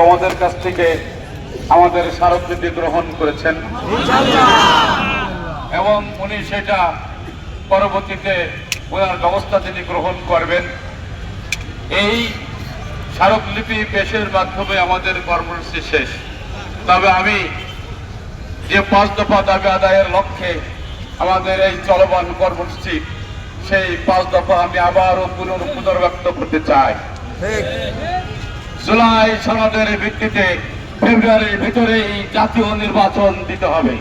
আমাদের কাছ থেকে আমাদের স্মারকলিপি গ্রহণ করেছেন এবং উনি সেটা পরবর্তীতে ওনার ব্যবস্থা তিনি গ্রহণ করবেন। এই স্মারকলিপি পেশের মাধ্যমে আমাদের কর্মসূচি শেষ। তবে আমি যে 5 দফা দাবি আদায়ের লক্ষ্যে আমাদের এই চলমান কর্মসূচি, সেই 5 দফা আমি আবারও পুনর্ব্যক্ত করতে চাই। জুলাই সনদের ভিত্তিতে ফেব্রুয়ারির ভিতরেই জাতীয় নির্বাচন দিতে হবে।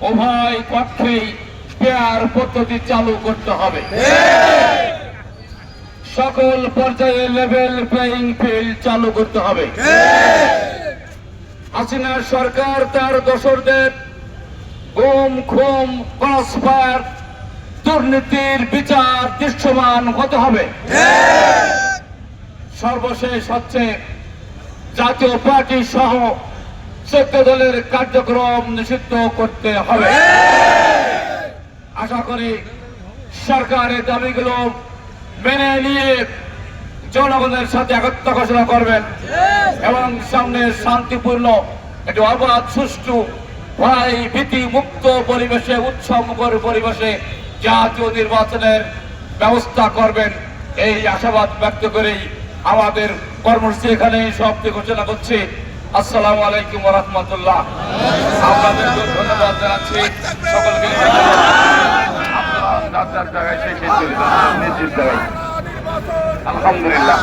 উভয় পক্ষেই পেয়ার পদ্ধতি চালু করতে হবে। সকল পর্যায়ে লেভেল প্লেইং ফিল্ড চালু করতে হবে। হাসিনা সরকার তার দোসরদের গুম খুম ক্রসফায়ার দুর্নীতির বিচার দৃশ্যমান হতে হবে। সর্বশেষ হচ্ছে জাতীয় পার্টি সহ 14 দলের কার্যক্রম নিষিদ্ধ করতে হবে। আশা করি সরকারের দাবিগুলো মেনে নিয়ে জনগণের সাথে একত্র ঘোষণা করবেন এবং সামনে শান্তিপূর্ণ একটি অবাধ সুষ্ঠু ভয় ভীতি মুক্ত পরিবেশে উৎসবমুখর পরিবেশে জাতীয় নির্বাচনের ব্যবস্থা করবেন। এই আশাবাদ ব্যক্ত করেই আমাদের কর্মসূচি এখানে সমাপ্তি ঘোষণা করছি। আসসালামু আলাইকুম ওয়া রাহমাতুল্লাহ। আপনাদেরকে ধন্যবাদ জানাচ্ছি সকলকে। আপনারা জায়গায় শেষ করে দিন। আলহামদুলিল্লাহ।